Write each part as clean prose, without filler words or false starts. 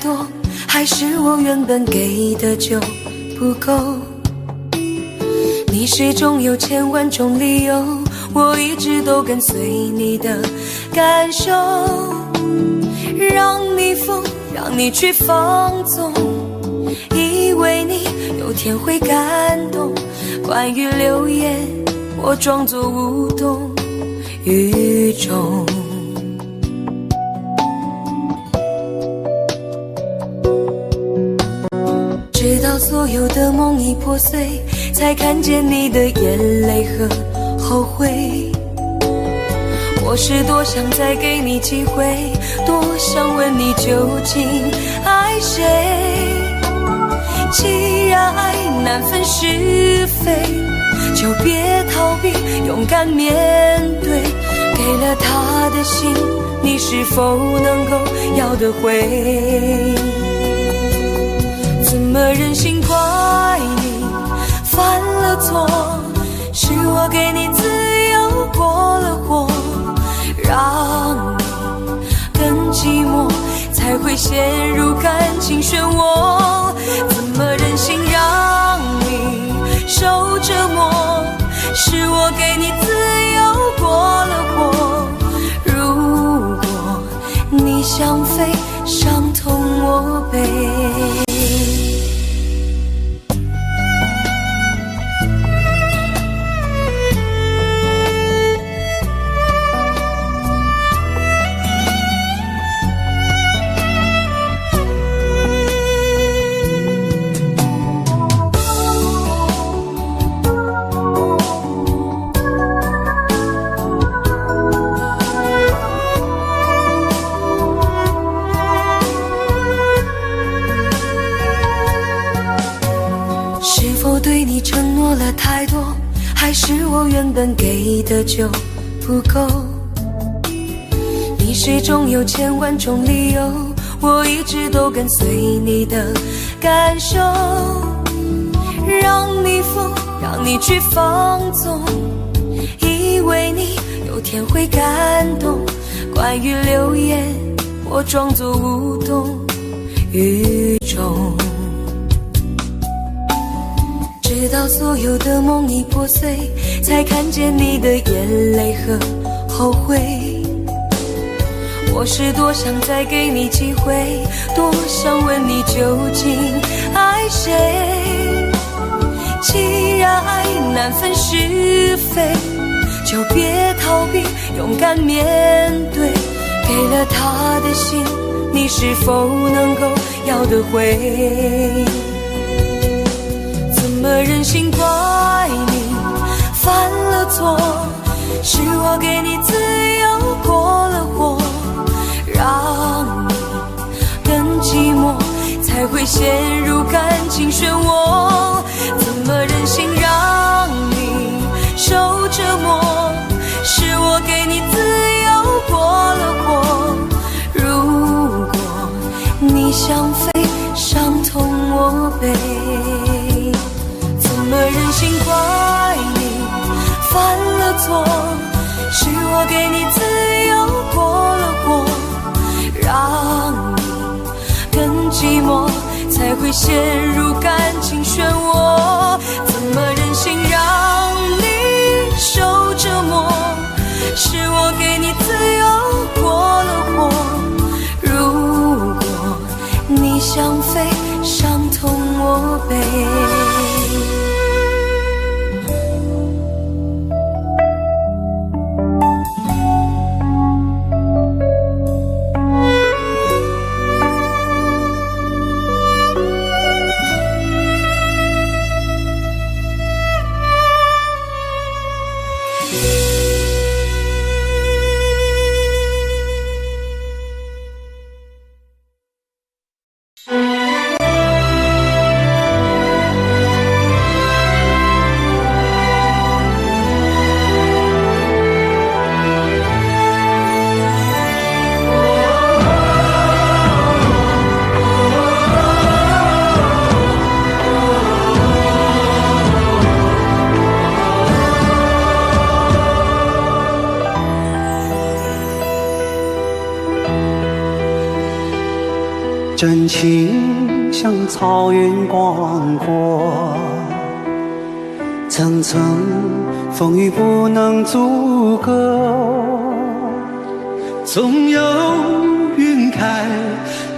多，还是我原本给的就不够？你始终有千万种理由，我一直都跟随你的感受，让你疯，让你去放纵，以为你有天会感动。关于流言，我装作无动于衷。直到所有的梦已破碎，才看见你的眼泪和后悔。我是多想再给你机会，多想问你究竟爱谁。既然爱难分是非，就别逃避，勇敢面对。给了他的心，你是否能够要得回？怎么忍心怪你犯了错？是我给你自由过了火，让你更寂寞，才会陷入感情漩涡。怎么忍心让你受折磨？是我给你自由过了火。如果你想飞，伤痛我背。对你承诺了太多，还是我原本给的就不够？你始终有千万种理由，我一直都跟随你的感受，让你疯，让你去放纵，以为你有天会感动。关于流言，我装作无动于衷。直到所有的梦已破碎，才看见你的眼泪和后悔。我是多想再给你机会，多想问你究竟爱谁。既然爱难分是非，就别逃避，勇敢面对。给了他的心，你是否能够要得回？怎么忍心怪你犯了错？是我给你自由过了火，让你更寂寞，才会陷入感情漩涡。怎么忍心让你受折磨？是我给你自由过了火。如果你想飞，伤痛我背。怎么忍心怪你犯了错？是我给你自由过了火，让你更寂寞，才会陷入感情漩涡。怎么忍心让你受折磨？是我给你自由过了火。如果你想飞，伤痛我背。真情像草原广阔，层层风雨不能阻隔。总有云开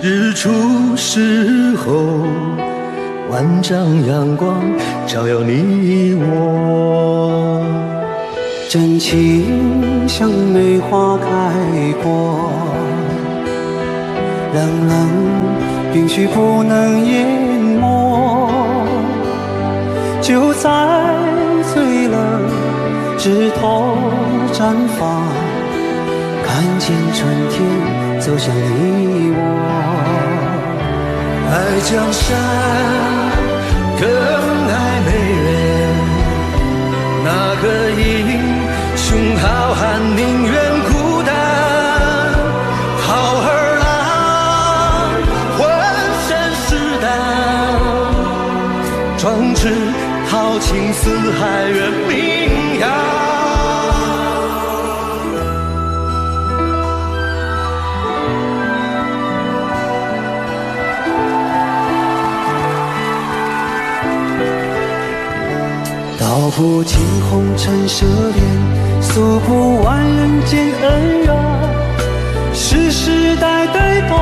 日出时候，万丈阳光照耀你我。真情像梅花开过，冷冷允许不能淹没，就在最冷枝头绽放，看见春天走向你我。爱江山更爱美人，那个英雄好汉宁愿孤单，好儿郎浑身是胆，壮志豪情四海远名扬。道不尽红尘奢恋，诉不完人间恩怨，世世代代都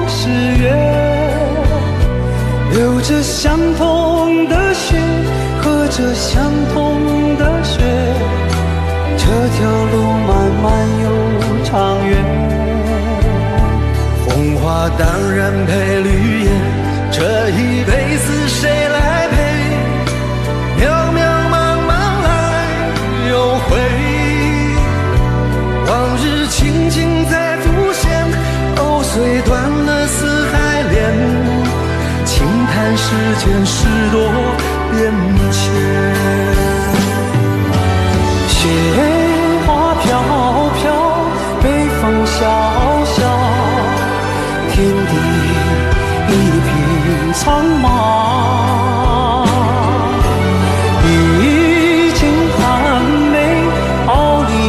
是缘，流着相同的血，喝着相同的血，这条路漫漫又长远。红花当然配绿叶，这一辈子谁来陪？渺渺茫茫来又回，往日情景再浮现，藕虽断了丝还连，轻叹世间事多变迁。雪花飘飘，北风萧萧，天地一片苍茫。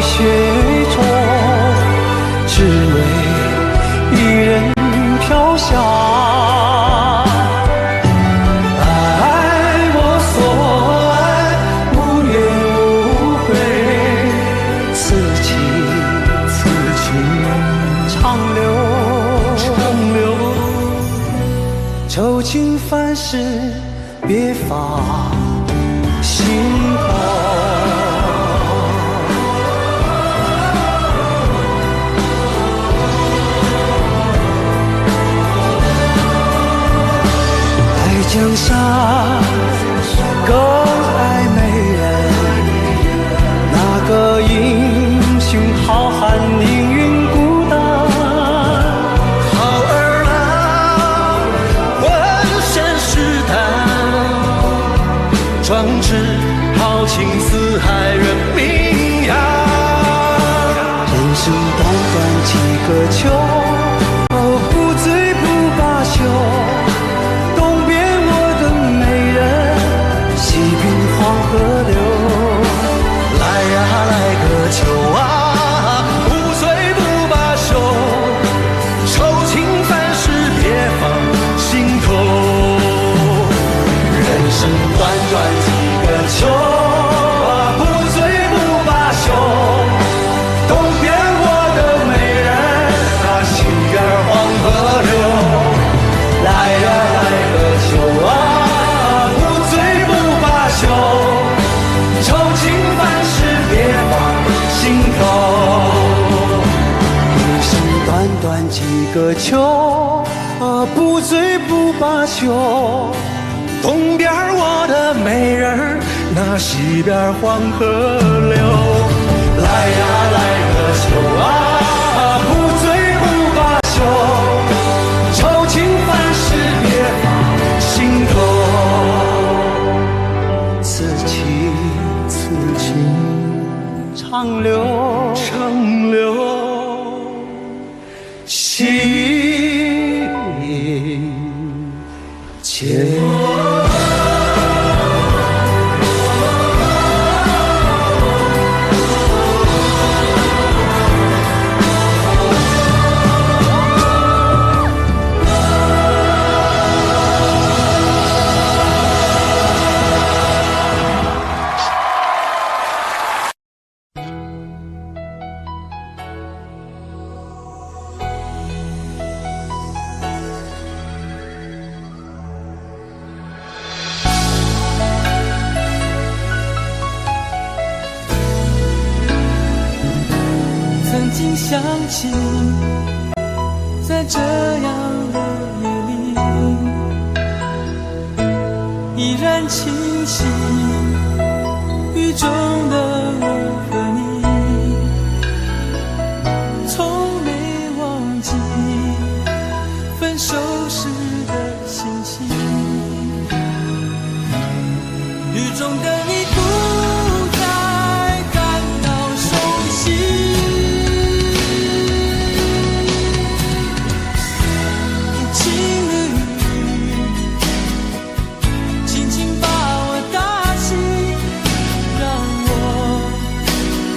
雪中，只为一人飘香。爱我所爱，无怨无悔，此情长留，愁情烦事别放心头。江山更爱美人，那个英雄好汉宁愿孤单，好儿郎浑身是胆，壮志豪情四海远名扬。人生短短几个秋，不醉不罢休，黄河流，来呀来个秋啊，不醉不罢休，愁情烦事别放心头。人生短短几个秋啊，不醉不罢休，东边我的美人，那西边黄河流。来呀来个秋啊，愁情烦事别放心头。人生短短几个秋，不醉不罢休。东边我的美人，那西边黄河流。来呀来个秋啊，不醉不罢休，愁情烦事别放心头。长留，心间。想起，在这样的夜里，依然清晰，雨中的我和你，从没忘记分手时的心情。雨中的你不再感到熟悉，无情的雨轻轻把我打醒，让我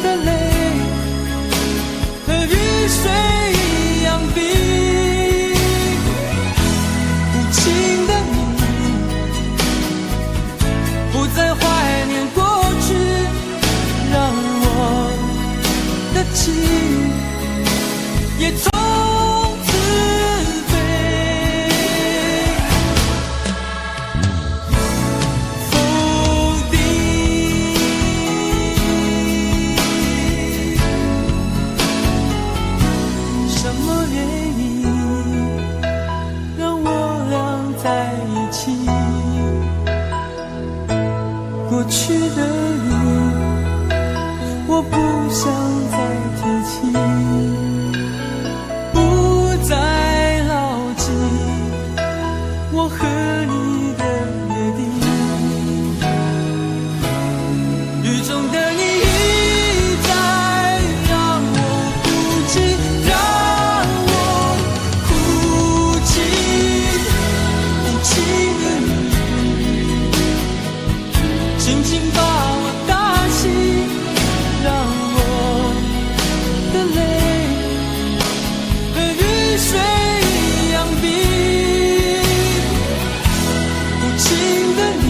的泪和雨水一样冰。无情的你不再怀念过去，让我的情也从此飞。否定什么原因让我俩在一起？过去的你，我不想再提起，不再牢记我和你的约定。雨中的你一再让我哭泣，让我哭泣，无情的你轻轻把我打醒，让我的泪和雨水一样冰。无情的你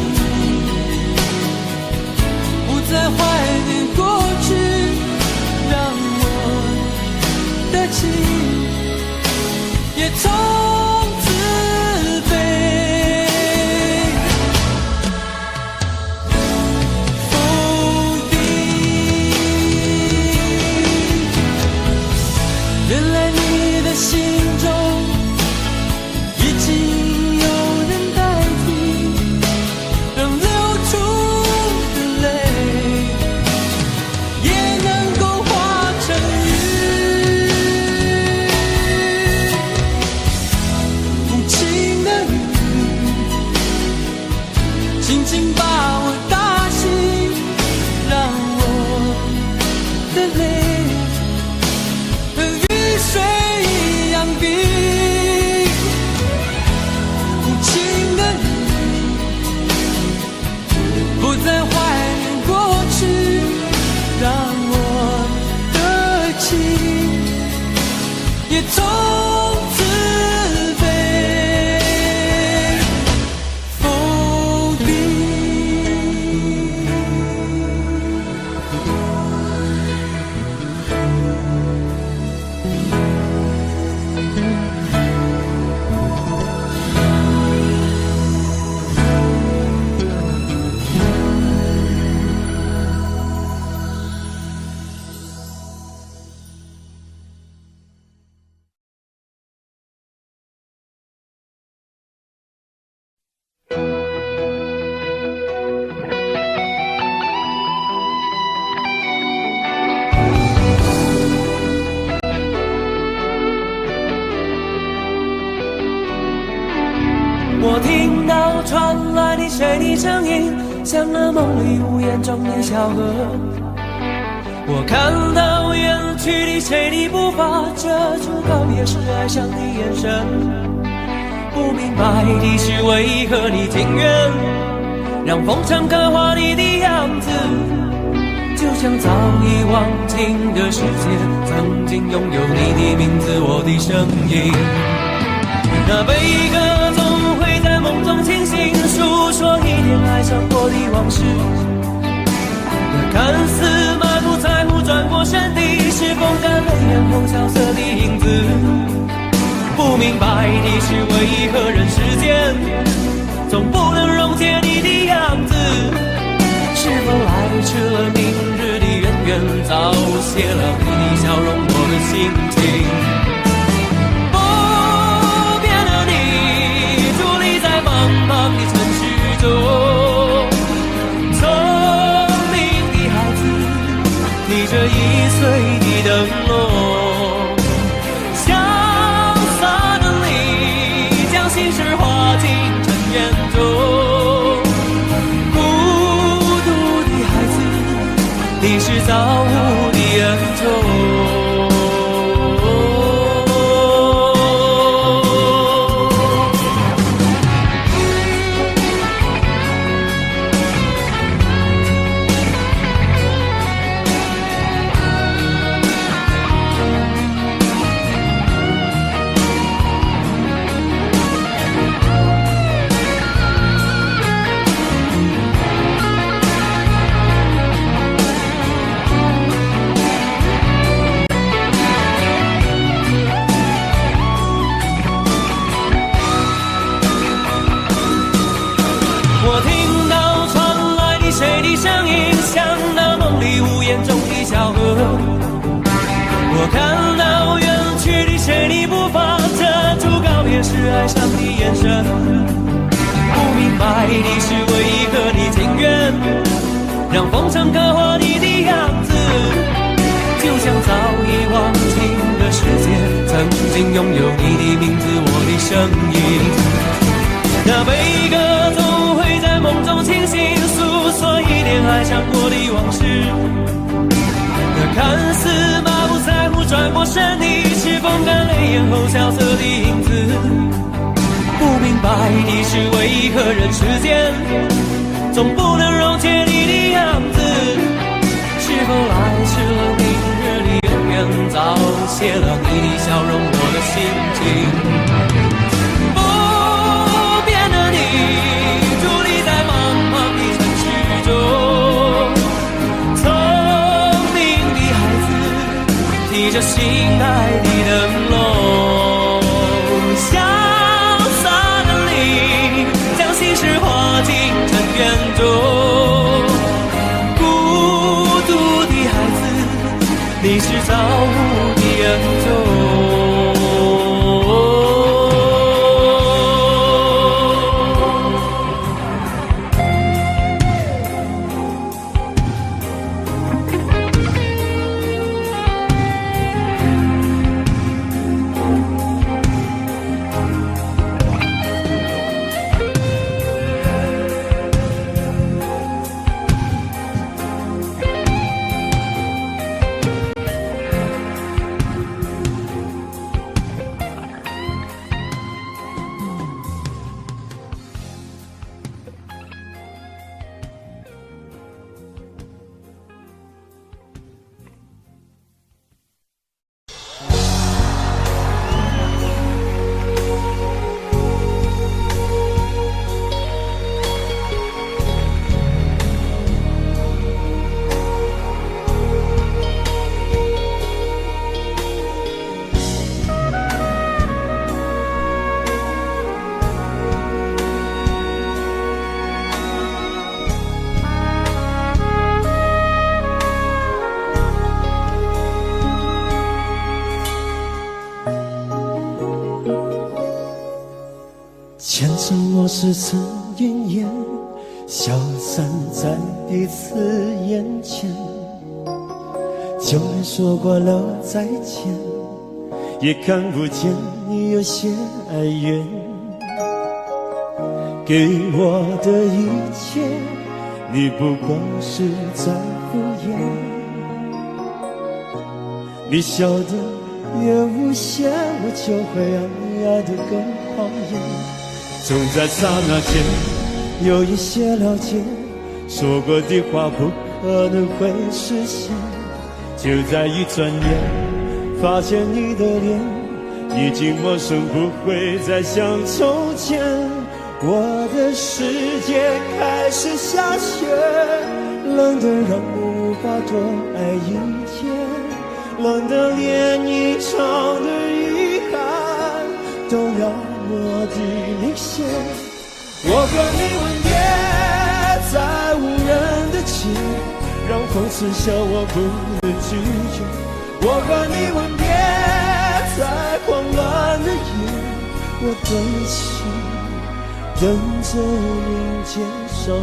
不再怀念过去，让我的情也从此飞。否定，原来你的心中已经有人代替，让流出的泪也能够化成雨。无情的雨轻轻把我打醒，让我的泪和雨水一样冰。无情的你不再怀念过去，让我的情也从此飞。否定我听到传来你谁的声音，像那梦里无言中的小河。我看到远去的谁的步伐，遮住告别时哀伤的眼神。不明白的是为何你情愿让风尘刻画你的样子，就像早已忘情的世界曾经拥有你的名字，我的声音。那悲歌总会在梦中清醒，诉说一点爱上过的往事。那看似满不在乎转过身的，是风干泪眼后萧瑟的影子。不明白的是为何人世间总不能溶解你的样子，是否来迟了明日的渊源，早谢了你的笑容，我的心心情。不变的你，伫立在茫茫的城市中，聪明的孩子，提着易碎的灯笼，潇洒的你，将心事化进尘缘中。孤独的孩子，你是造物的恩宠。我听到传来的谁的声音，像那梦里屋檐中的小河。我看到远去的谁的步伐，遮住告别时哀伤的眼神。不明白的是为何你情愿让风尘刻画你的样子，就像早已忘情的世界，曾经拥有你的名字，我的声音。那悲歌总会在梦中清醒，诉说一点爱上过的往事。那看似满不在乎转过身的，是风干泪眼后萧瑟的影子。不明白的是为何人世间总不能溶解你的样子，是否来迟了明日的永远，早谢了你的笑容，我的心情。提着心爱的灯笼，潇洒的你，将心事化进尘缘中。孤独的孩子，你是造物的恩宠。前尘往事曾云烟，消散在彼此眼前。就连说过了再见，也看不见你有些哀怨。给我的一切，你不过是在敷衍。你笑得越无邪，我就会爱得更狂野。总在刹那间有一些了解，说过的话不可能会实现。就在一转眼，发现你的脸已经陌生，不会再像从前。我的世界开始下雪，冷得让我无法多爱一天，冷得连一场的遗憾都要我的明显。我和你吻别在无人的街，让风刺笑我不能拒绝。我和你吻别乱的夜，我的心等着迎接双语。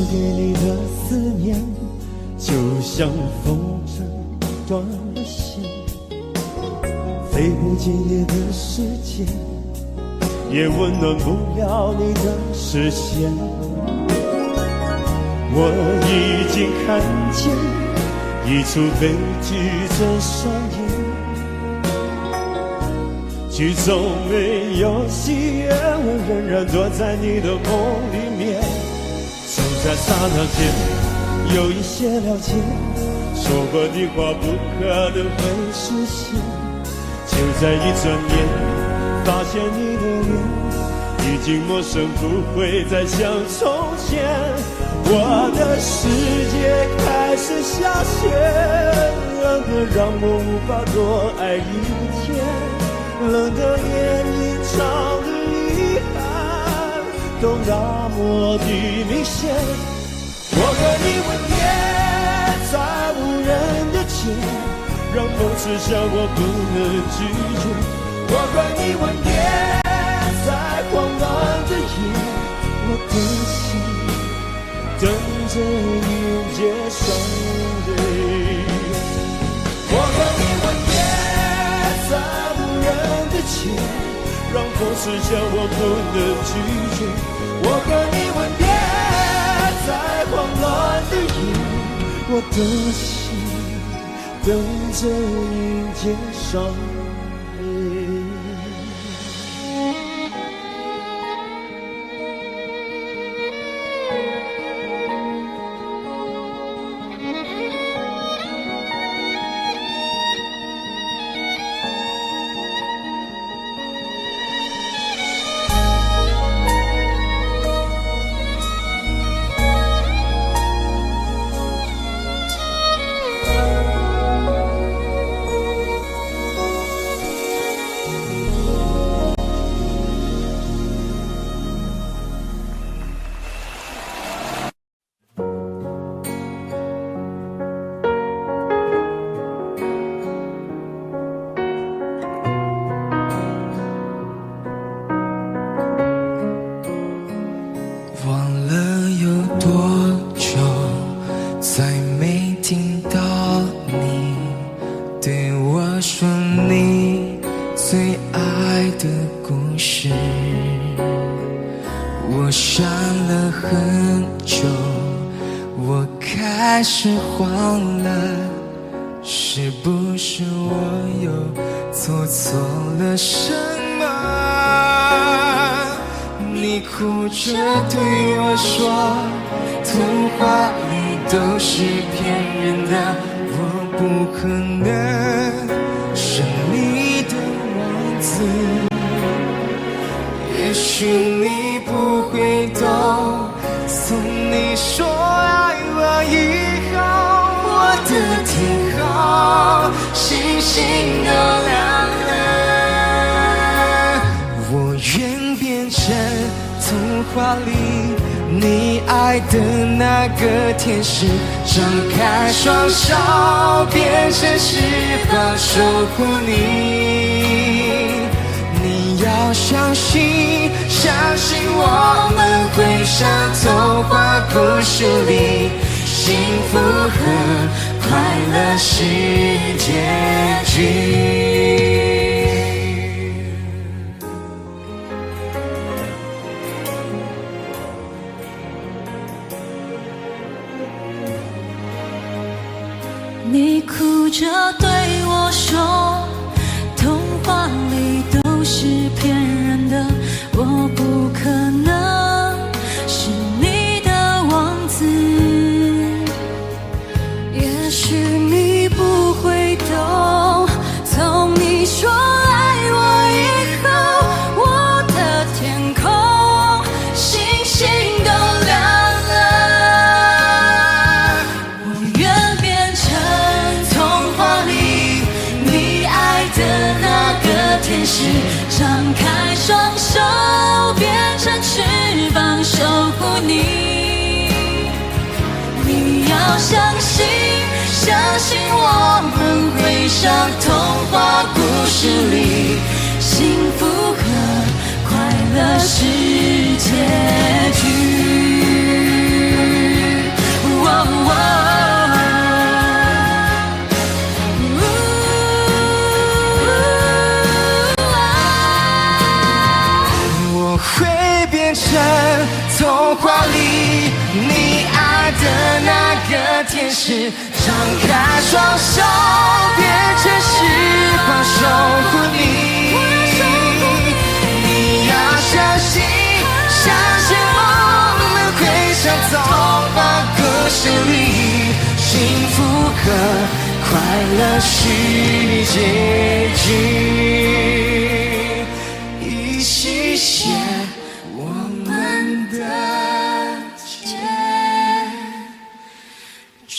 给你的思念，就像风筝断了线，飞回今夜的世界，也温暖不了你的视线。我已经看见一出悲剧正上演，剧中没有喜悦，我仍然躲在你的梦里面。就在刹那间，有一些了解，说过的话不可能会实现。就在一转眼，发现你的脸已经陌生，不会再像从前。我的世界开始下雪，冷得让我无法多爱一天，冷得连一场的遗憾都那么的明显。我和你吻别在无人的街，让梦刺向我不能拒绝。我和你吻别在狂乱的夜，我的心等着迎接双对。我和你吻别在无人的街，让风刺向我不能拒绝。我和你吻别在狂乱的夜，我的心等着迎接双对。我想了很久，我开始慌了，是不是我又做错了什么？你哭着对我说，童话里都是骗人的，我不可能是你的王子。也许你不会懂，从你说爱我以后，我的天空星星都亮了。我愿变成童话里你爱的那个天使，张开双手，变成翅膀守护你。你要相信，相信我们会像童话故事里，幸福和快乐是结局。你哭着对我说，童话里都是骗人的，我不可能是你的王子。相信我们会像童话故事里，幸福和快乐是结局。我会变成童话里你爱的那个天使，张开双手变成时光守护你。你要相信，相信我们会像童话故事里，幸福和快乐是结局，一起写我们的结局。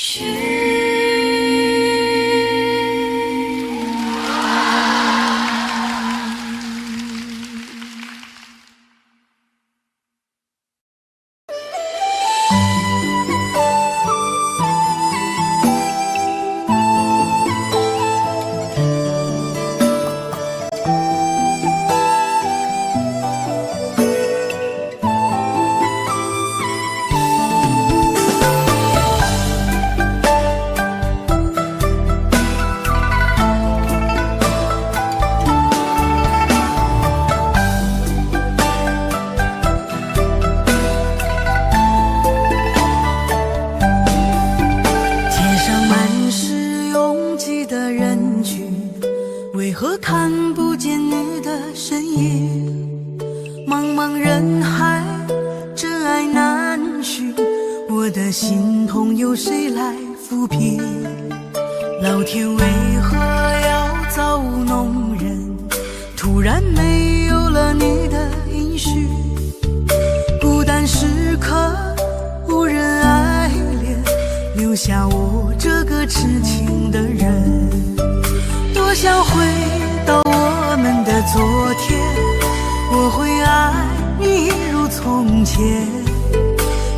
为何看不见你的身影？茫茫人海，真爱难寻，我的心痛有谁来抚平？老天为何要造物弄人？突然没有了你的音讯，孤单时刻无人爱怜，留下我这个痴情的人。多想回到我们的昨天，我会爱你一如从前。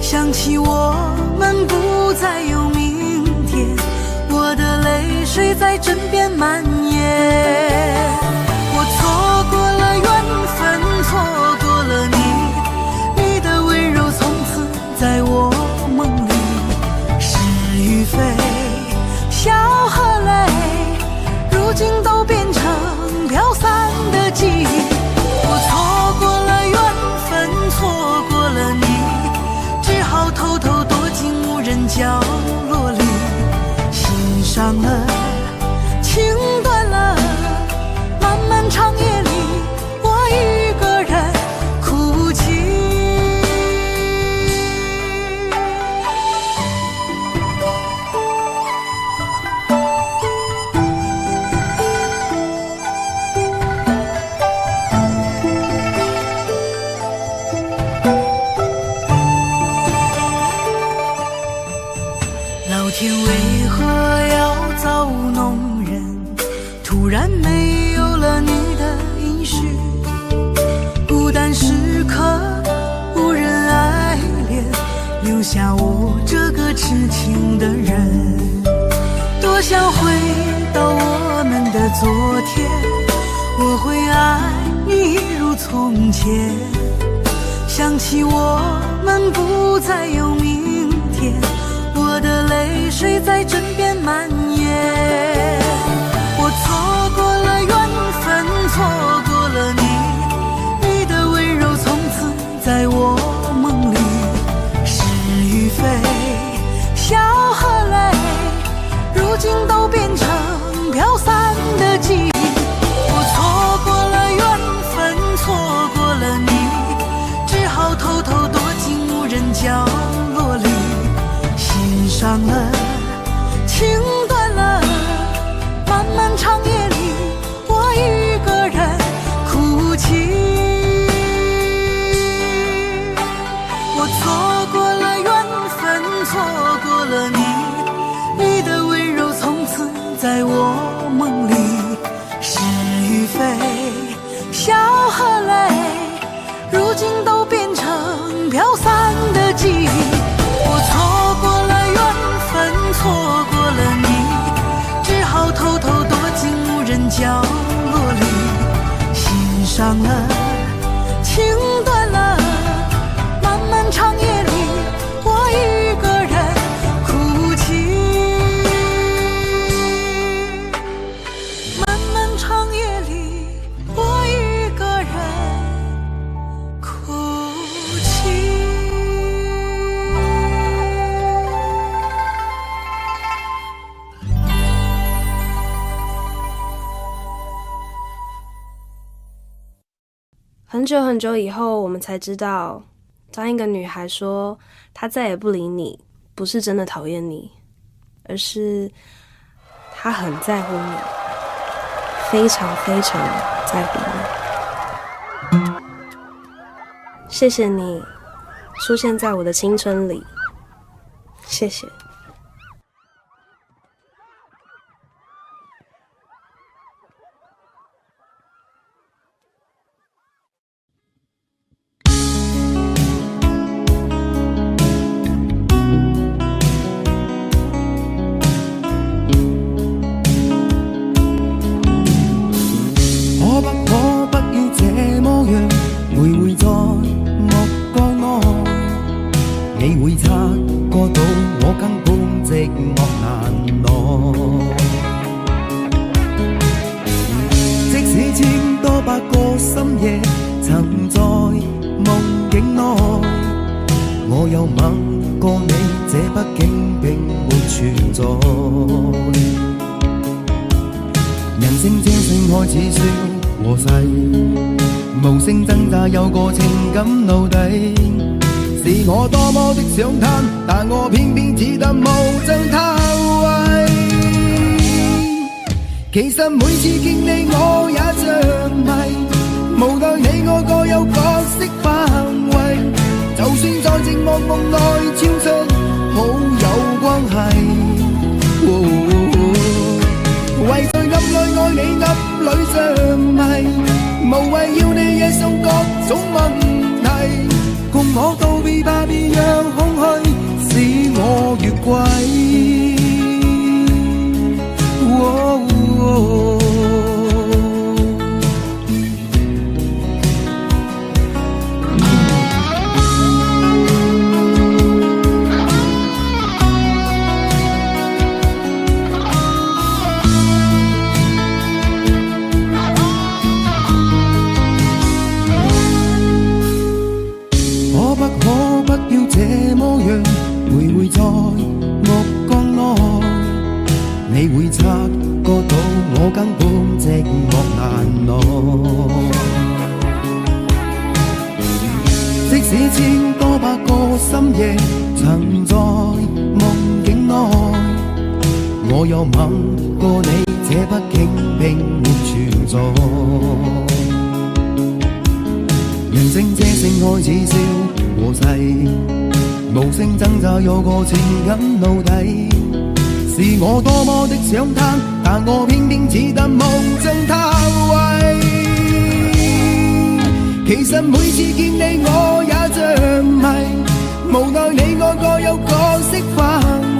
想起我们不再有明天，我的泪水在枕边蔓延。我错过了缘分，错过了你，你的温柔从此在我梦里。是与非，笑和泪，如今都变成飘散的记忆。我错过了缘分，错过了你，只好偷偷躲进无人角落里。心伤了，情断了，漫漫长夜里，我一个人哭泣。老天为何要造物弄人？突然没有了你的音讯，孤单时刻无人爱怜，留下我这个痴情的人。多想回到我们的昨天，我会爱你一如从前。想起我们不再有明天，我的泪水在枕边蔓延。我错过了缘分，错过了你，你的温柔从此在我梦里。是与非，笑和泪，如今都变成飘散的记忆。我错过了缘分，错过了你，只好偷偷躲进无人角落里。心伤了，情断了，漫漫长夜里，我一个人哭泣。我错过了缘分，错过了你，你的温柔从此在我梦里。是与非，笑和泪，如今都变成飘散的记忆。我错过了缘分，错过了你，伤了，情断了，漫漫长夜里，我一个人哭泣。漫漫长夜里，我一个人哭泣。很久很久以后，我们才知道，当一个女孩说她再也不理你，不是真的讨厌你，而是她很在乎你，非常非常在乎你。谢谢你出现在我的青春里，谢谢。但我偏偏只得無盡偷慰。其實每次見你我也着迷，無奈你我各有角色範圍，就算在寂寞夢內超出好友關係，為在暗裏愛你暗裏着迷，無謂要你惹上各種問題，共我道別吧，別讓空虛使我越軌。可不可不要這麼樣徘徊在目光內，你會察覺到我根本寂寞難耐。即使千多百個深夜曾在夢境內，我有吻過你，這畢竟並沒存在。人生這性愛似笑和逝，無聲掙扎有個情感奴隸。是我多麼的想貪，但我偏偏只得無盡偷慰。其實每次見你我也着迷，無奈你我各有角色範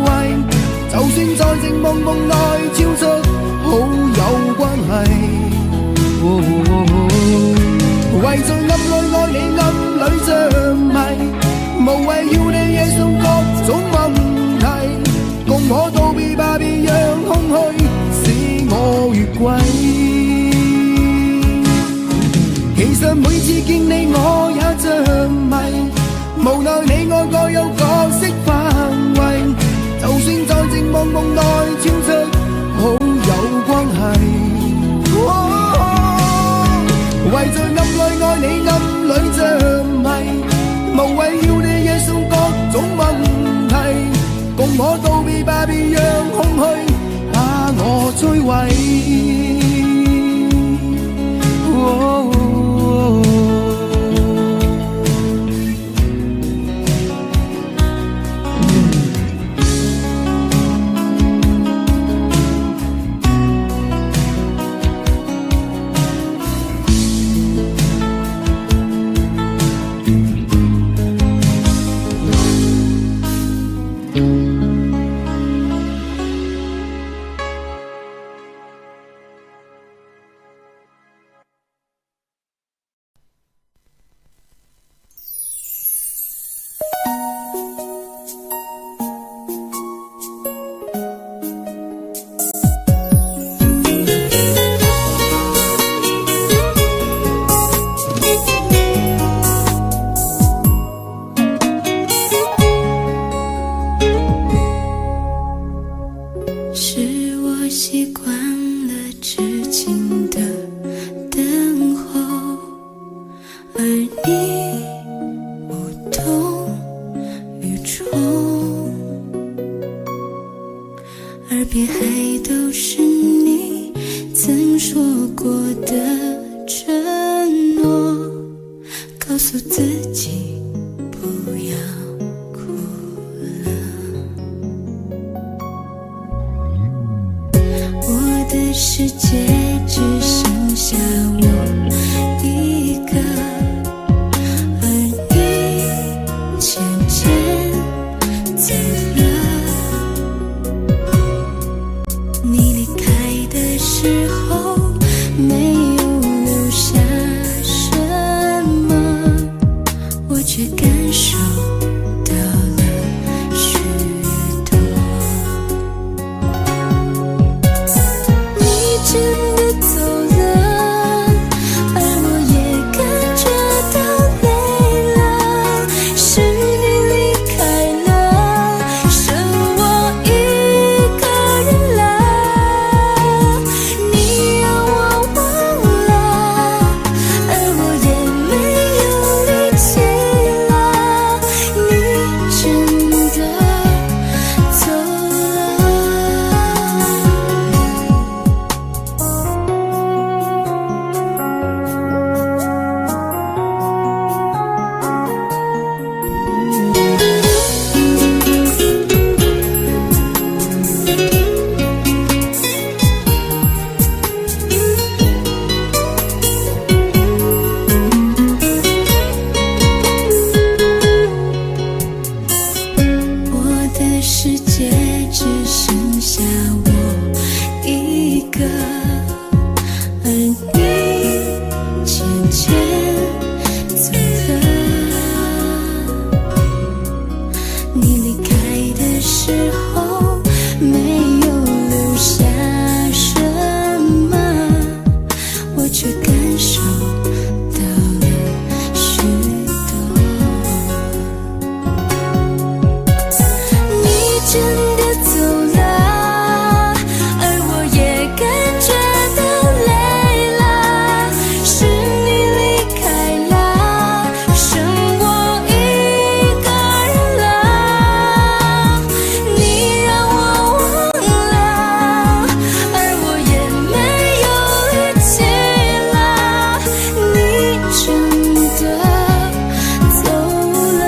圍，就算在寂寞夢內超出好友關係。為在暗裏愛你暗裏着迷，無謂要你惹上各種問題，共我道別吧，別讓空虛使我越軌。其實每次見你我也着迷，無奈你我各有角色範圍，就算在寂寞夢內超出好友關係。為在暗裏愛你暗裏着迷，無謂要你惹上各種問題，共我道別吧，別讓空虛把我摧毀。曾说过的承诺，告诉自己不要哭了。我的世界只剩下我一个，而你渐渐走了。你离开的时候没有留下什么，我却感受到了许多。你真的走了，而我也感觉到累了，是你离开了，剩我一个人了。你让我忘了，而我也没有力气了。你真的走了。我的世界只剩下我一个，而你渐渐走了。你离开的时候没有留下什么，我却感受到了许多。你真的走了，而我也感觉到累了，是你离开了，剩我一个人了。你让我忘了，而我也没有力气了。你真的走了。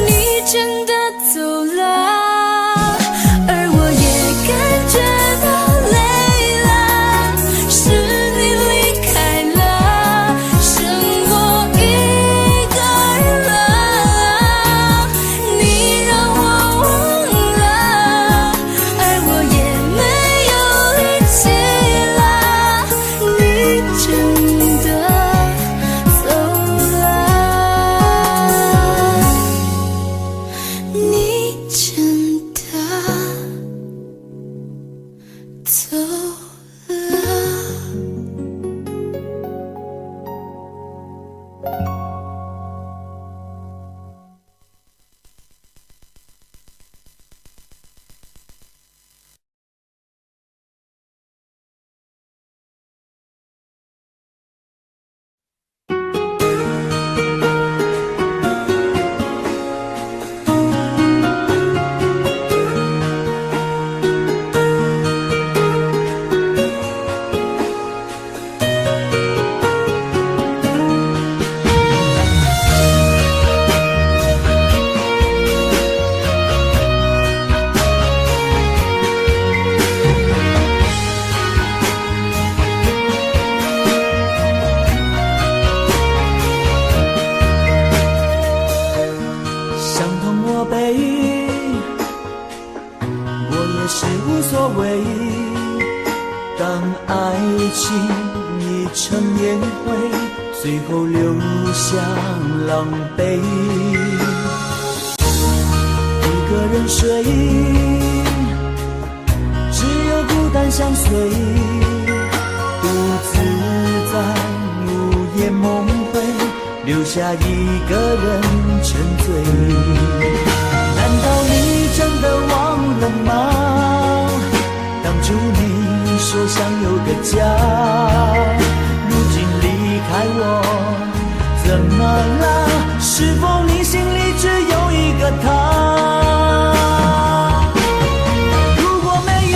你真的走了，而我也感觉到累了，是你离开了，剩我一个人了。你让我忘了，而我也没有力气了。你真的走了。你真的走了。伤痛我背，我也是无所谓。当爱情已成烟灰，最后留下狼狈。一个人睡，只有孤单相随，独自在午夜梦回，留下一个人沉醉。难道你真的忘了吗？当初你说想有个家，如今离开我，怎么了？是否你心里只有一个他？如果没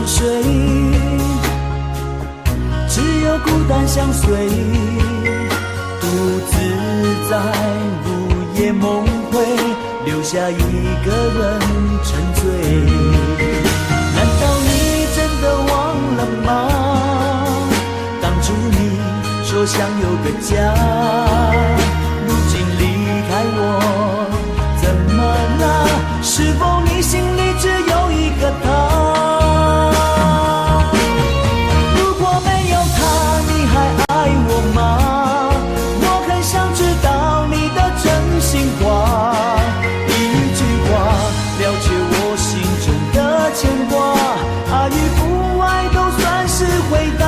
水，只有孤单相随，独自在午夜梦回，留下一个人沉醉。难道你真的忘了吗？当初你说想有个家，如今离开我，怎么了？是否你心里只有一个他？如果没有他，你还爱我吗？我很想知道你的真心话，一句话了解我心中的牵挂，爱与不爱都算是回答。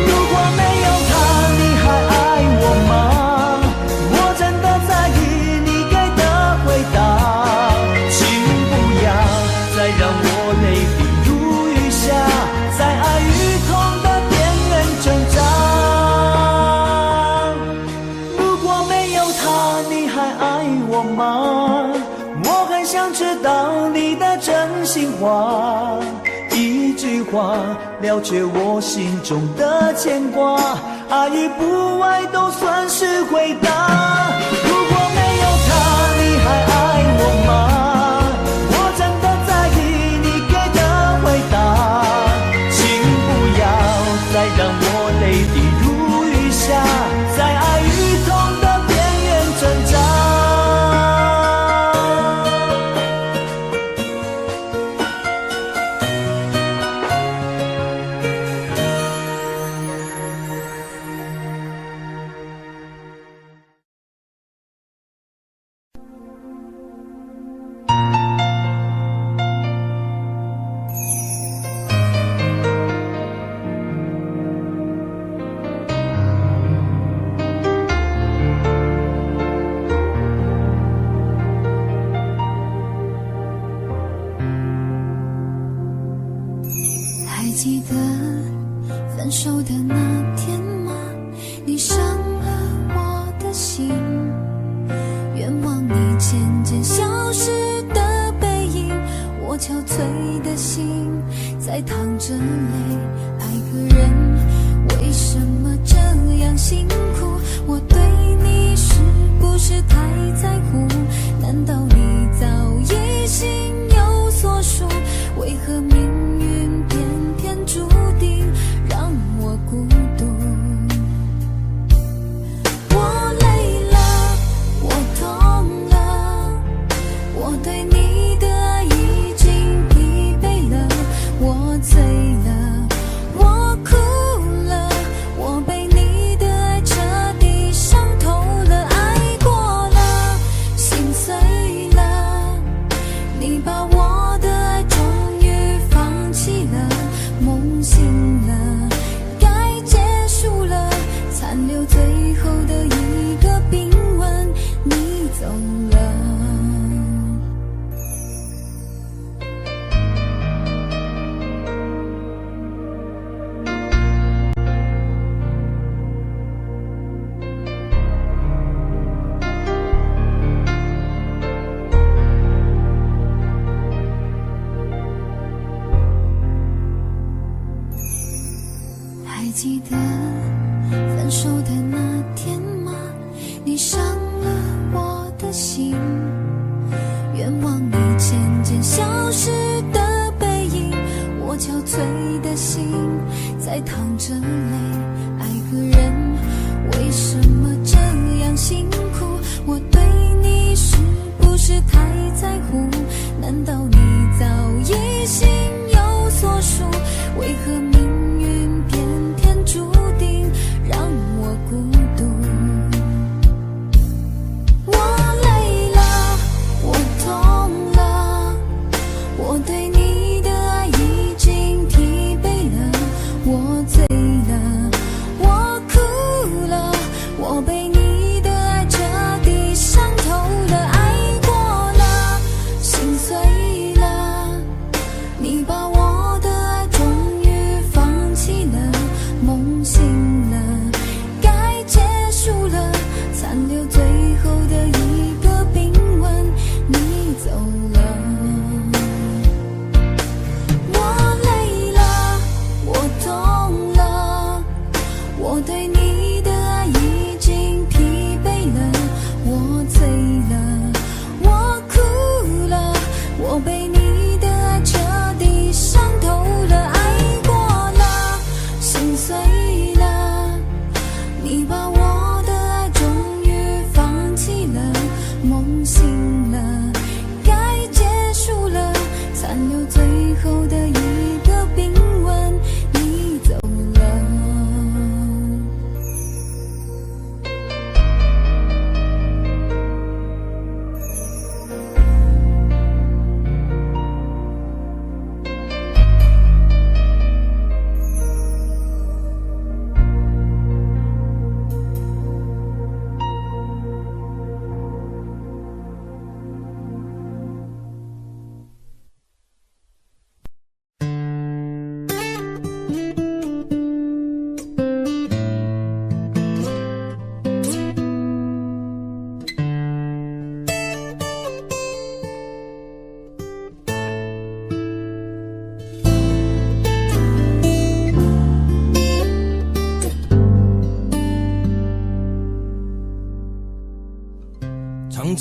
如果没有他，你还爱我吗？我真的在意你给的回答，请不要再让我泪滴如雨下，在爱与痛的边缘挣扎。如果没有他，你还爱我吗？我很想知道你的真心话，一句话了却我心中的牵挂，爱与不爱都算是回答。如果没有他，你还爱我吗？我真的在意你给的回答，请不要再让我泪滴如雨下，在爱与痛的边缘挣扎。还记得分手的那天吗？你伤了我的心，愿望你渐渐消失的背影，我憔悴的心在淌着泪。爱个人为什么这样辛苦？我对你是不是太在乎？难道你早已心有所属？为何命运偏偏注定让我孤独？我累了，我痛了，我对你的爱已经疲惫了，我醉了，我哭了，我被你的爱彻底伤透了，爱过了，心碎了，你把我的爱终于放弃了，梦醒了，该结束了，残留最后的一个冰吻，你走了。还记得分手的那天吗？你伤了我的心，愿望你渐渐消失的背影，我憔悴的心在淌着泪。爱个人为什么这样辛苦？我对你是不是太在乎？难道你早已心有所属？为何命运偏偏注定让我孤独？我累了，我痛了，我对你的爱已经疲惫了，我醉了，我哭了，我被你的爱彻底伤透了，爱过了，心碎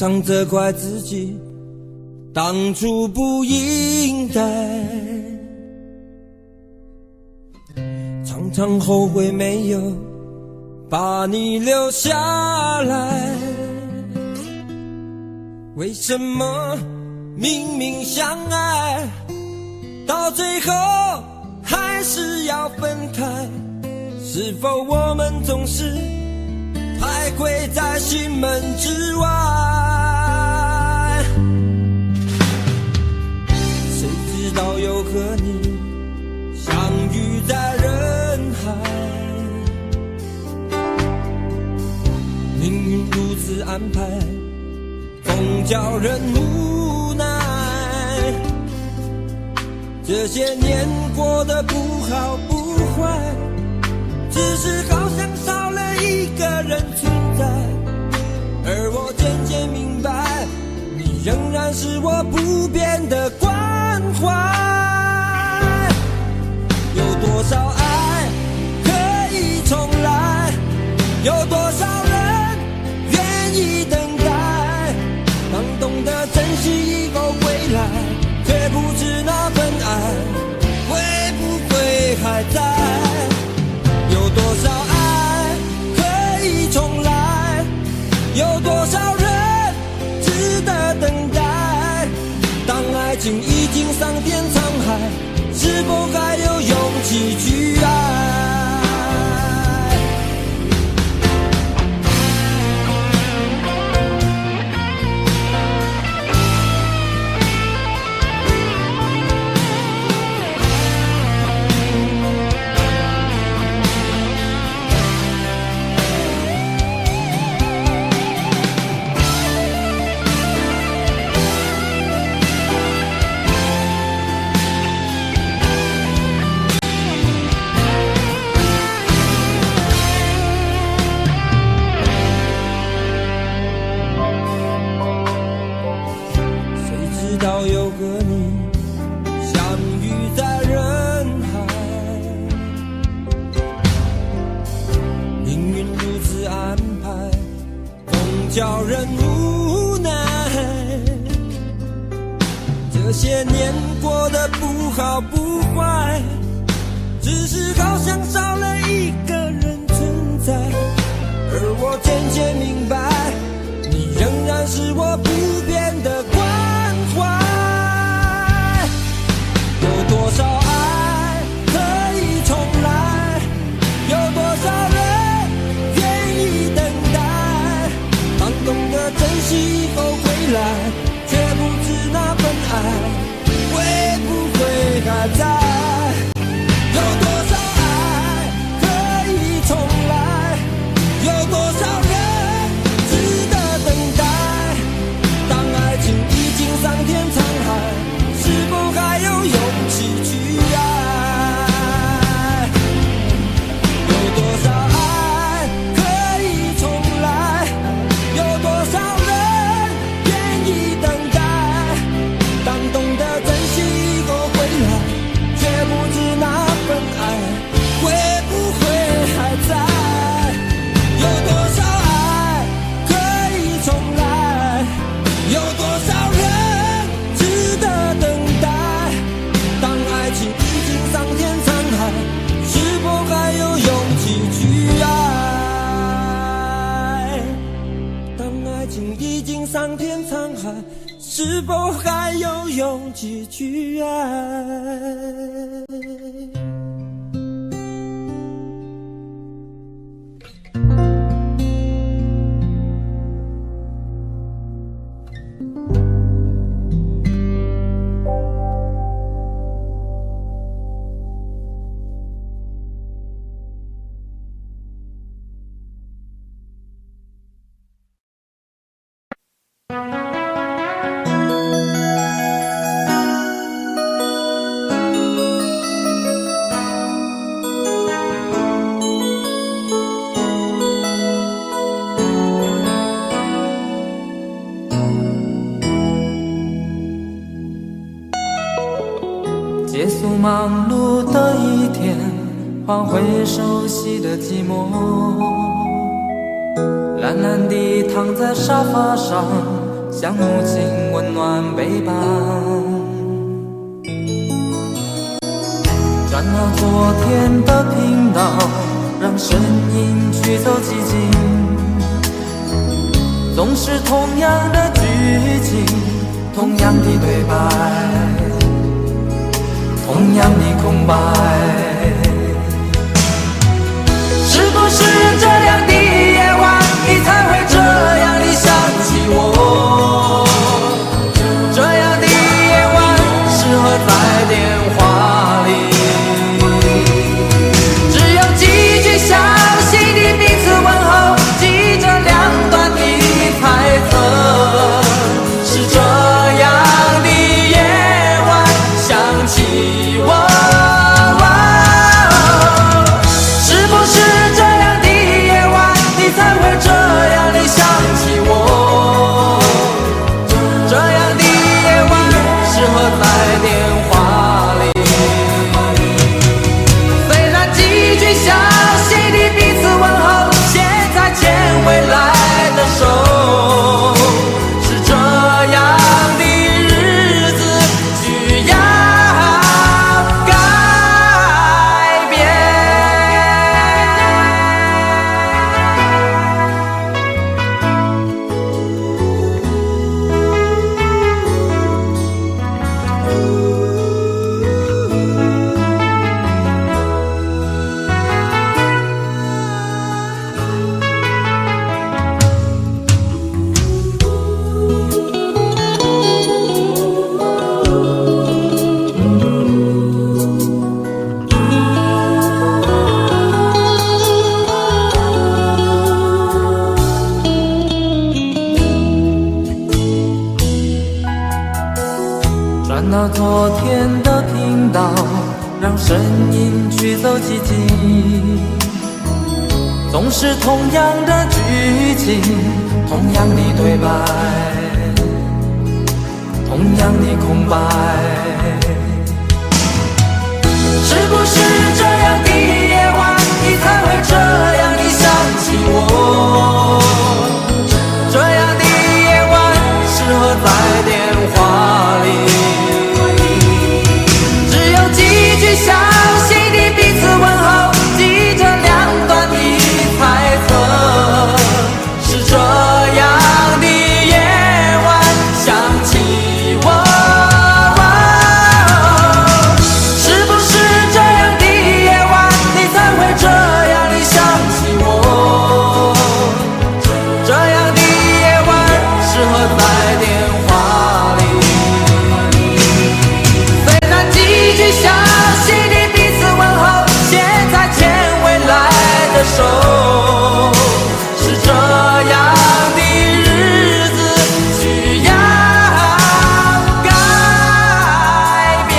常责怪自己当初不应该，常常后悔没有把你留下来。为什么明明相爱，到最后还是要分开？是否我们总是徘徊在心门之外？谁知道又和你相遇在人海，命运如此安排，总叫人无奈。这些年过得不好不坏，只是好像少了一个人存在。而我渐渐明白，你仍然是我不变的关怀。有多少爱可以重来，有多少人愿意等待。当懂得珍惜以后回来，却不知那份爱会不会还在。有多少爱可以重来，有多少人值得等待。当爱情已经桑田沧海，是否还有勇气去爱？叫人无奈，这些年过得不好不坏，只是好像少了一个人存在。而我渐渐明白，你仍然是我不变的关怀。有多少爱可以重来，有多少人愿意等待。当懂得珍惜以后回来，却不知那份爱会不会还在。有多少爱可以重来，有多少人值得等待。当爱情已经桑田沧海，是否还有勇气去爱？有多少爱可以重来，有多少人愿意等待。当懂得珍惜以后回来，却不知那份爱会不会还在。有多少爱可以重来，有多少人值得等待。当爱情已经桑田沧海，是否还有勇气去爱？当爱情已经桑田沧海，是否还有勇气去爱？结束忙碌的一天，换回熟悉的寂寞。懒懒地躺在沙发上，像母亲温暖背叛。转到昨天的频道，让声音驱走寂静，总是同样的剧情，同样的对白，同样的空白。是不是这样的夜晚，你才会这样的想起我？这样的夜晚适合在电话里，只有几句详细的彼此问候，记着两端的猜测。是这样的夜晚想起我。到昨天的频道，让声音驱走寂静，总是同样的剧情，同样的对白，同样的空白。是不是这样的夜晚，你才会这样的想起我？这样的夜晚适合在电话里，详细的彼此问候，记着两端的猜测。是这样的夜晚想起我。是不是这样的夜晚，你才会这样的想起我？这样的夜晚适合在电话里，虽然几句详手，是这样的日子需要改变。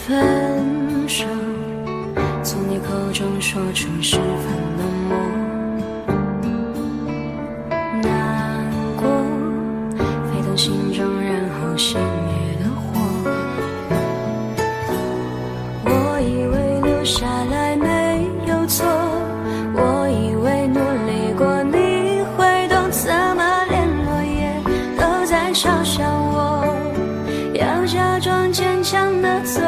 分手，从你口中说出十分冷漠，难过，沸腾心中，然后熄灭了火。我以为留下来没有错，我以为努力过你会懂，怎么连落叶都在嘲笑我，要假装坚强的走。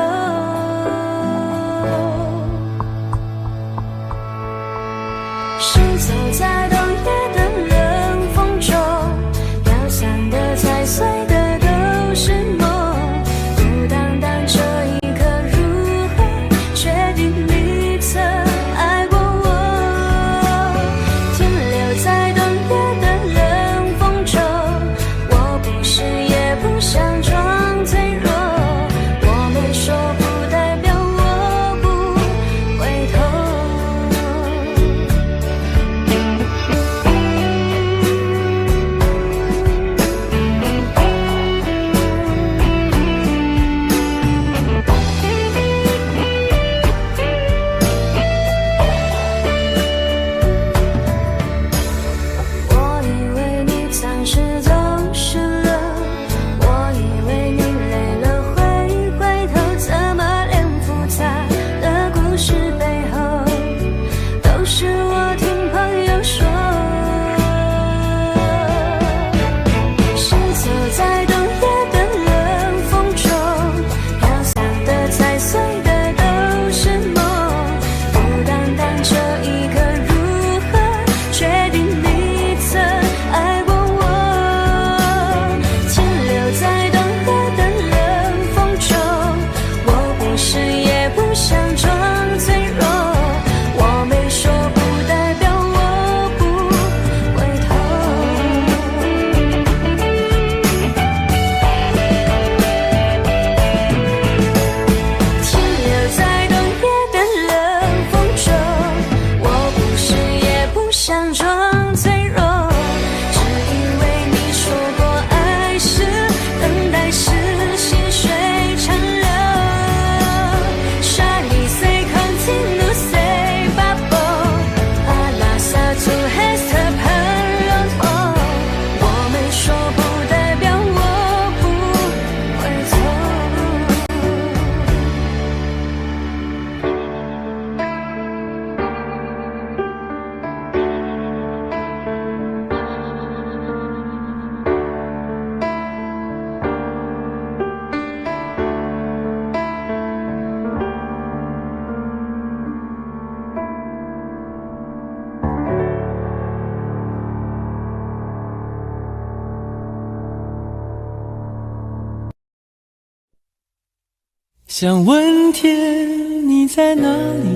想问天你在哪里？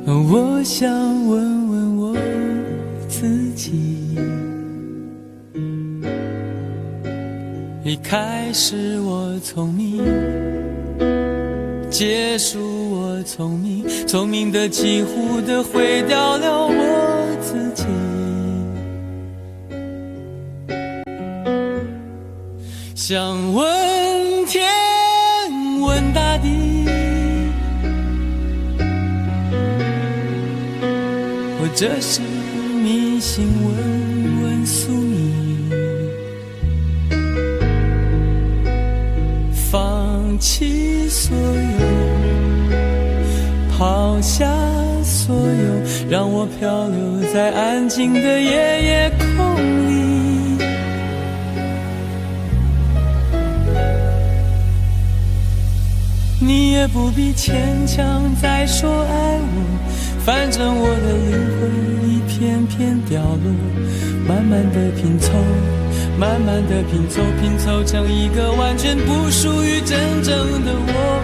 我想问问我自己。一开始我聪明，结束我聪明，聪明的几乎的毁掉了我自己。想问天问大地，或者是迷信问问宿命，放弃所有，抛下所有，让我漂流在安静的夜夜空里。你也不必牵强再说爱我，反正我的灵魂一片片掉落，慢慢的拼凑，慢慢的拼凑，拼凑成一个完全不属于真正的我。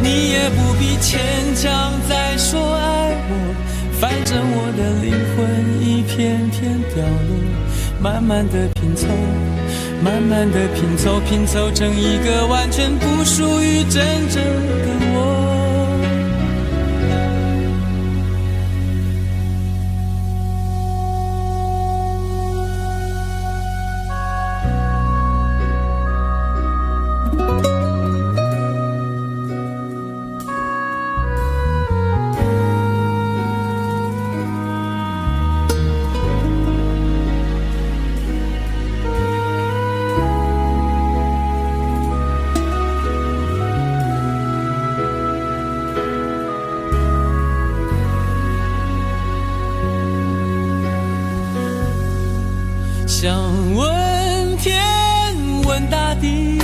你也不必牵强再说爱我，反正我的灵魂一片片掉落，慢慢的拼凑，慢慢的拼凑，拼凑成一个完全不属于真正的我。想问天问大地，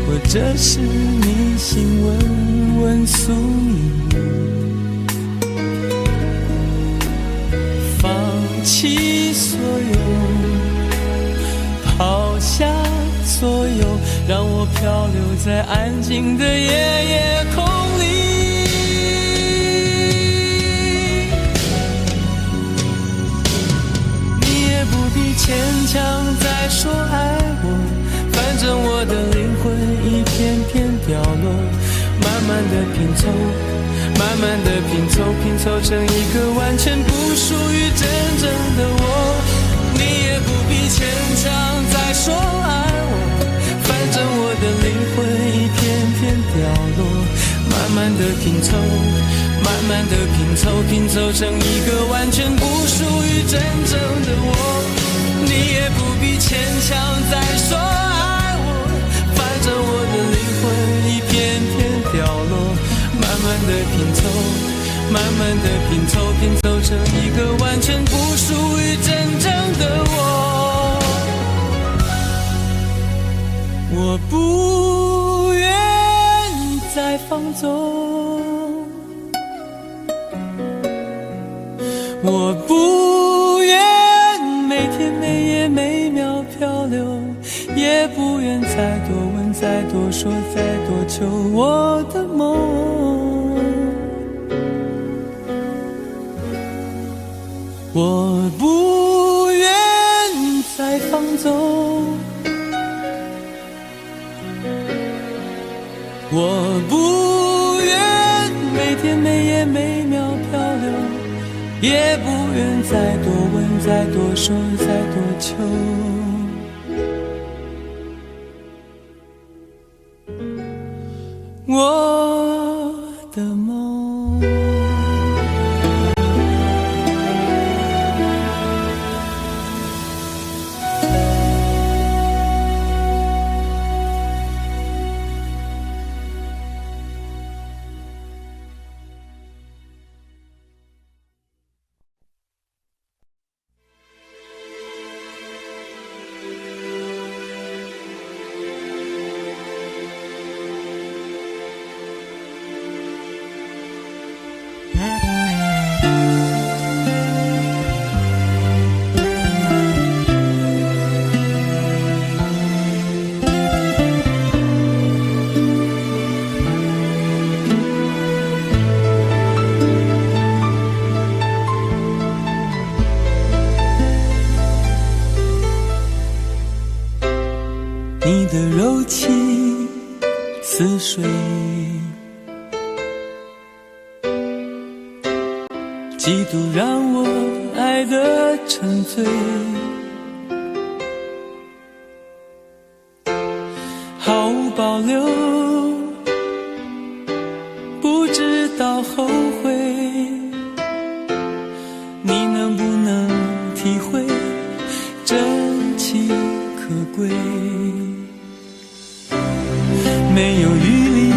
或者是迷信问问宿命，放弃所有，抛下所有，让我漂流在安静的夜夜空里。牵强再说爱我，反正我的灵魂一片片掉落，慢慢的拼凑，慢慢的拼凑，拼凑成一个完全不属于真正的我。你也不必牵强再说爱我，反正我的灵魂一片片掉落，慢慢的拼凑，慢慢的拼凑，拼凑成一个完全不属于真正的我。你也不必牵强再说爱我，反正我的灵魂一片片掉落，慢慢的拼凑，慢慢的拼凑，拼凑成一个完全不属于真正的我。我不愿再放纵，我不愿每天每夜每秒漂流，也不愿再多问再多说再多求我的梦。我不愿再放纵，我不愿每天每夜每秒漂流，也不愿再多问再多说再多求我的梦。起似水，嫉妒让我爱得沉醉，毫无保留，不知道后悔。你能不能体会真情可贵？没有余力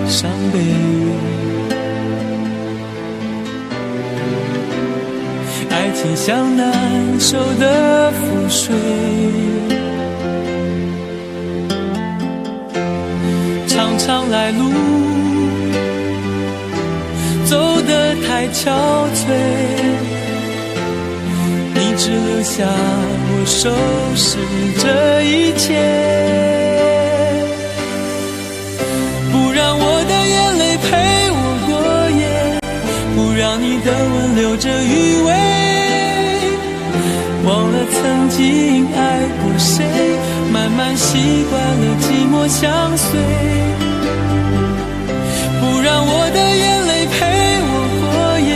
伤悲，爱情像难收的覆水，长长来路走得太憔悴，你只留下我收拾这一切，不让我的眼泪陪我过夜，不让你的吻留着余味，忘了曾经爱过谁，慢慢习惯了寂寞相随，不让我的眼泪陪我过夜，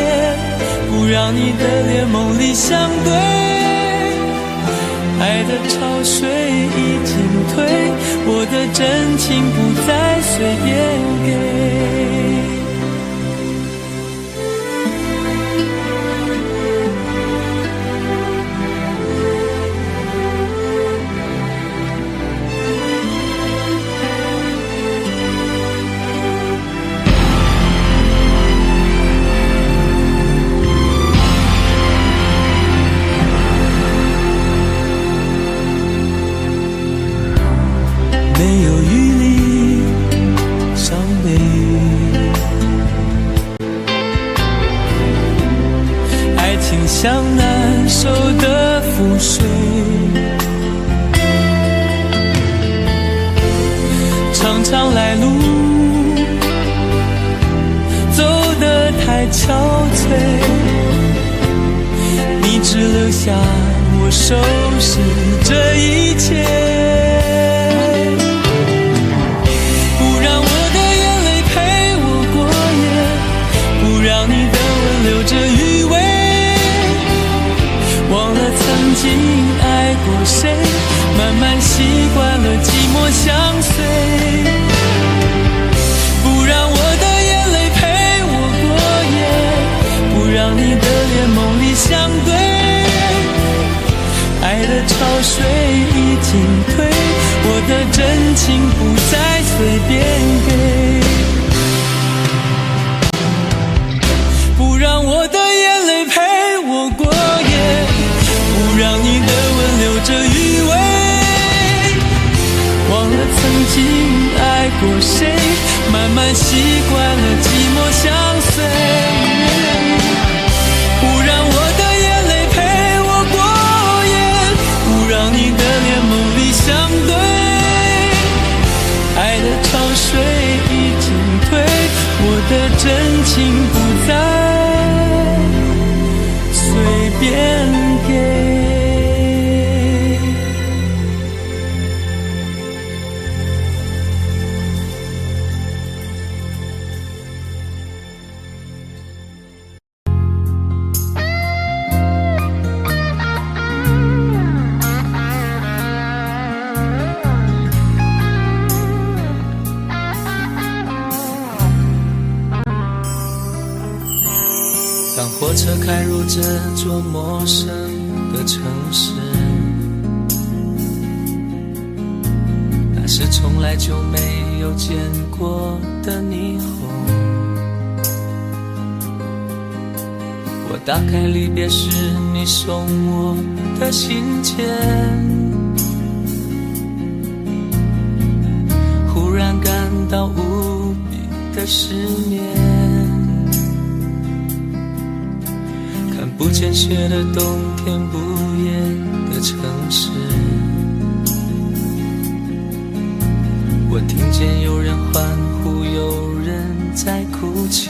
不让你的脸梦里相对，爱的潮水已经退，我的真情不再随便给。没有余力伤悲，爱情像难收的覆水，长长来路走得太憔悴，你只留下我收拾这一切，留着余味，忘了曾经爱过谁，慢慢习惯了寂寞相随，不让我的眼泪陪我过夜，不让你的脸梦里相对，爱的潮水已经退，我的真情不再随便给，让我的眼泪陪我过夜，不让你的吻留着余味，忘了曾经爱过谁，慢慢习惯了寂寞相随，不让我的眼泪陪我过夜，不让你的脸梦里相对，爱的潮水已经退，我的真情不再随便给。当火车开入这座陌生的城市，那是从来就没有见过的霓虹。我打开离别时你送我的信笺，忽然感到无比的失眠，看不见雪的冬天，不夜的城市，我听见有人欢呼，有人在哭泣，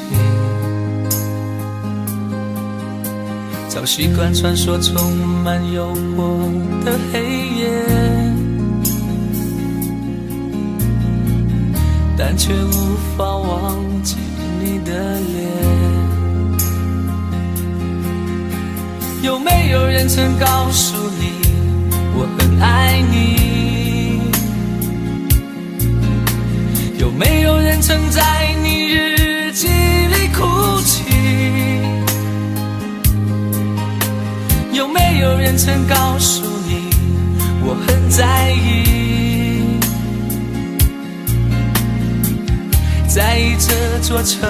早习惯传说充满诱惑的黑夜，但却无法忘记你的脸。有没有人曾告诉你我很爱你？有没有人曾在你日记里哭泣？有没有人曾告诉你我很在意？在意这座城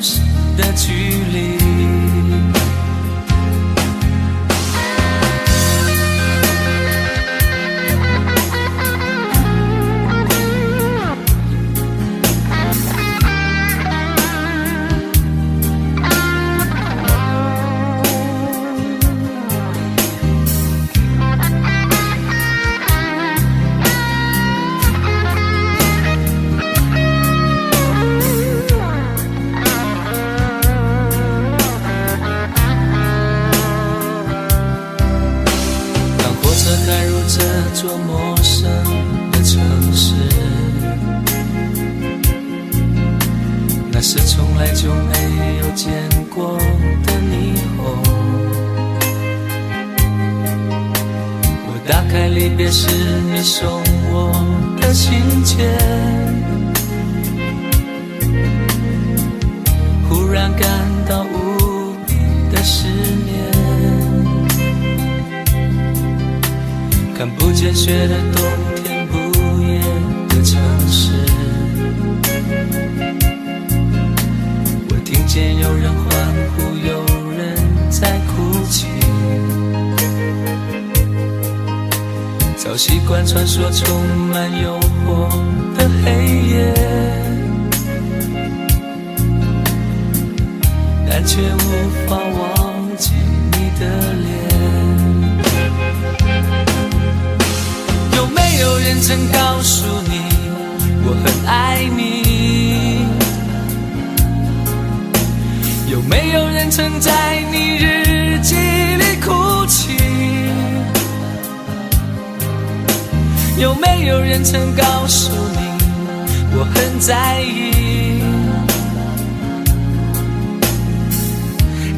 市的距离。这座陌生的城市，那是从来就没有见过的霓虹。我打开离别时你送我的信件，忽然感到无比的思念。看不见雪的冬天，不夜的城市，我听见有人欢呼，有人在哭泣。早习惯穿梭充满诱惑的黑夜，但却无法忘记你的脸。有没有人曾告诉你我很爱你？有没有人曾在你日记里哭泣？有没有人曾告诉你我很在意？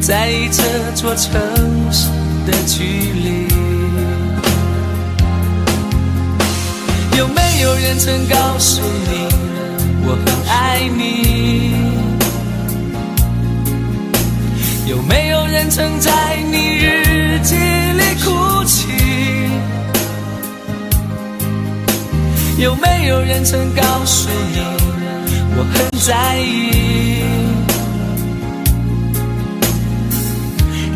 在意这座城市的距离。有没有人曾告诉你我很爱你？有没有人曾在你日记里哭泣？有没有人曾告诉你我很在意？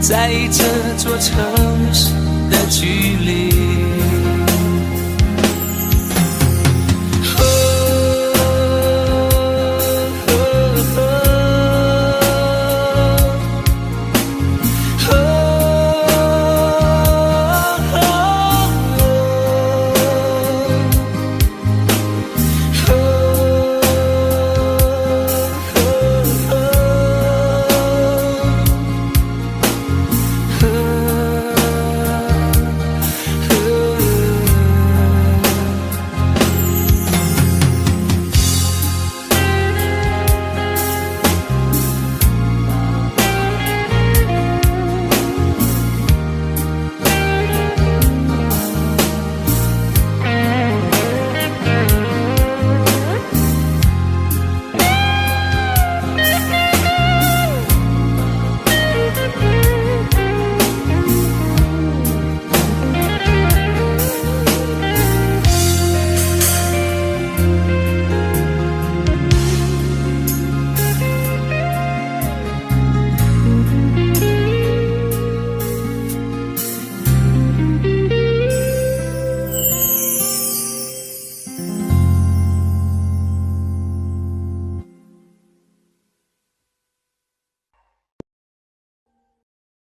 在意这座城市的距离。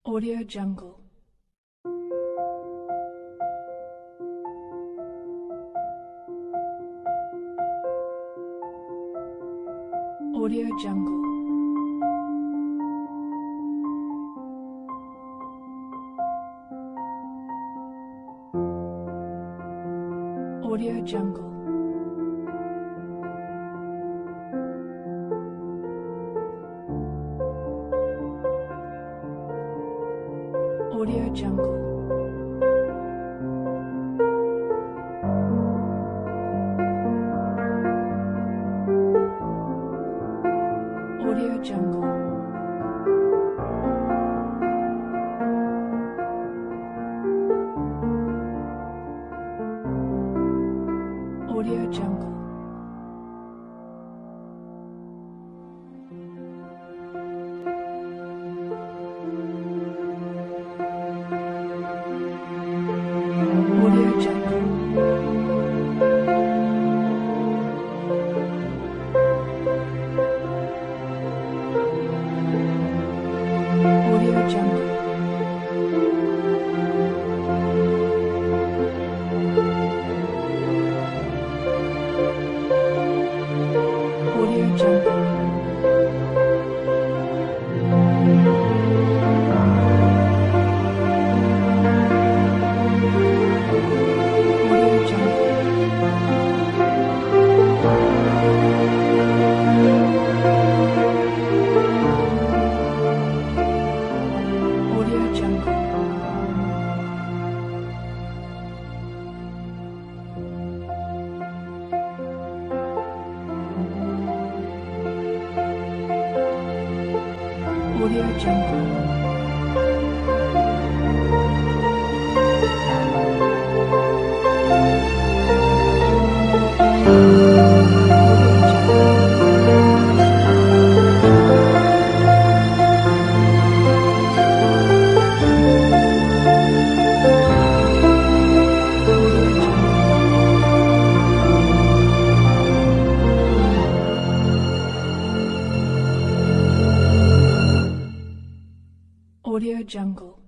Audio Jungle. Audio Jungle. Audio Jungle. Audio Jungle. Audio Jungle. Audio Jungle. Audio Jungle. Audio Jungle. Audio Jungle. Audio Jungle. Audio Jungle. Audio Jungle. Audio Jungle.